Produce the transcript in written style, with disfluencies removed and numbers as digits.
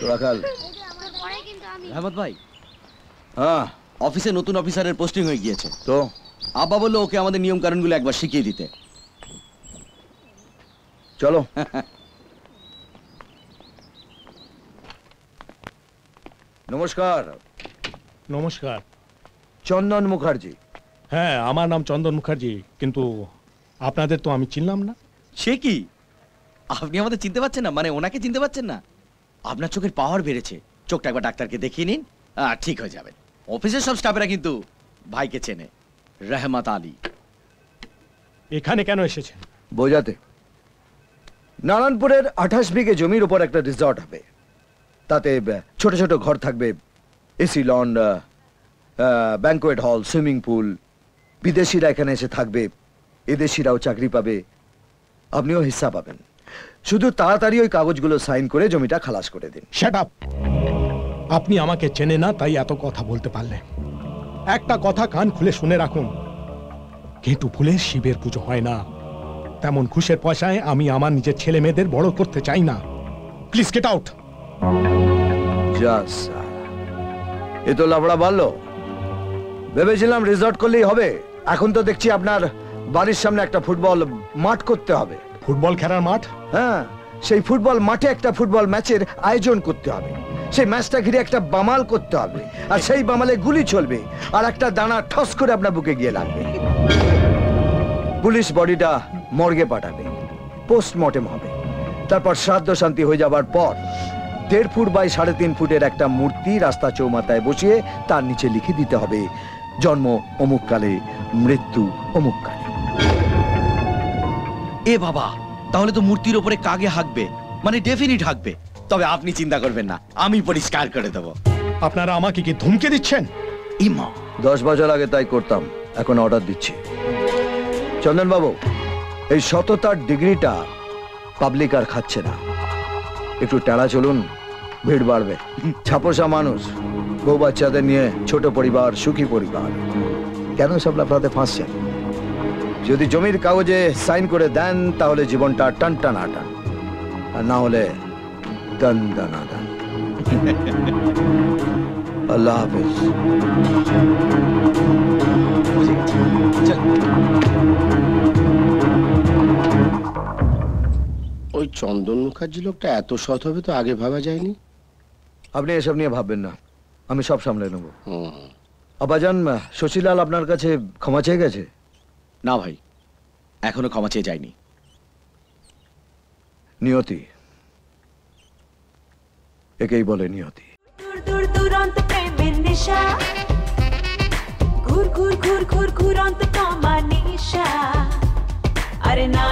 রাখাল রহমত ভাই, হ্যাঁ অফিসে নতুন অফিসারের পোস্টিং হয়ে গিয়েছে। তো আব্বা বললো ওকে আমাদের নিয়ম কানুনগুলো একবার শিখিয়ে দিতে। চলো। নমস্কার। নমস্কার। চন্দন মুখার্জি। হ্যাঁ, আমার নাম চন্দন মুখার্জি, কিন্তু আপনাদের তো আমি চিনলাম না। সে কি, আপনি আমাদের চিনতে পারছেন না? মানে ওনাকে চিনতে পারছেন না? আপনার চোখের পাওয়ার বেড়েছে, চোখটা একবার ডাক্তারকে দেখিয়ে নিন, ঠিক হয়ে যাবে। অফিসের সব স্টাফেরা কিন্তু ভাইকে চেনে। রহমত আলী। এখানে কেন এসেছেন? বোঝাতে নারায়ণপুরের 28 বিঘে জমির উপর একটা রিসর্ট হবে। তাতে ছোট ছোট ঘর থাকবে, AC lawn, banquet hall, swimming pool. বিদেশিরা এখানে এসে থাকবে, এদেশিরাও চাকরি পাবে, আপনিও হিস্সা পাবেন। শুধু তাড়াতাড়ি ওই কাগজগুলো সাইন করে জমিটা খালাস করে দিন। Shut up! আপনি আমাকে চেনে না তাই এত কথা বলতে পারলেন। একটা কথা কান খুলে শুনে রাখুন, কেতু ফুলে শিবের পুজো হয় না। তেমন ঘুষের পয়সায় আমি আমার নিজের ছেলে মেয়েদের বড় করতে চাই না। Please get out. এ তো লাফড়া বাড়লো। ভেবেছিলাম রিসর্ট করলেই হবে, এখন তো দেখছি আপনার বাড়ির সামনে একটা ফুটবল মাঠ করতে হবে। ফুটবল খেলার মাঠ? হ্যাঁ, সেই ফুটবল মাঠে একটা ফুটবল ম্যাচের আয়োজন করতে হবে। সেই ম্যাচটা ঘিরে একটা বামাল করতে হবে, আর সেই বামালে গুলি চলবে, আর একটা দানা ঠস করে আপনার বুকে গিয়ে লাগবে। পুলিশ বডিটা মর্গে পাঠাবে, পোস্টমর্টেম হবে। তারপর শ্রাদ্ধ শান্তি হয়ে যাবার পর 1.5 ফুট বাই 3.5 ফুটের একটা মূর্তি রাস্তা চৌমাথায় বসিয়ে তার নিচে লিখে দিতে হবে, জন্ম অমুক কালে, মৃত্যু অমুক কালে। এ বাবা, তাহলে তো মূর্তির উপরে কাগে হাঁকবে, মানে ডেফিনিট হাঁকবে। তবে আপনি চিন্তা করবেন না, আমি পরিষ্কার করে দেব। আপনারা আমাকে কি ধমকে দিচ্ছেন? ইমা 10 বছর আগে তাই করতাম, এখন অর্ডার দিচ্ছি। চন্দন বাবু, এই সততার ডিগ্রিটা পাবলিক আর খাচ্ছে না। একটু টেড়া চলুন, ভিড় বাড়বে। ছাপোষা মানুষ, বউ বাচ্চাদের নিয়ে ছোট পরিবার, সুখী পরিবার, কেন সব লাফড়াতে ফাঁসছেন? যদি জমির কাগজে সাইন করে দেন তাহলে জীবনটা টান টান আটান, আর না হলে দান দান আদান। আল্লাহ হাফেজ। ওই চন্দন মুখার্জি লোকটা এত সৎ হবে তো আগে ভাবা যায়নি। আপনি এসব নিয়ে ভাববেন না, আমি সব সামলে নেব। আব্বাজান, শশীলাল আপনার কাছে ক্ষমা চেয়ে গেছে? না ভাই, এখনো ক্ষমা চেয়ে যায়নি। নিয়তি, একেই বলে নিয়তি। দূর দূরান্ত প্রেমের নেশা, ঘুর ঘুর ঘুর ঘুর ঘুরন্ত তোমার নেশা। আরে না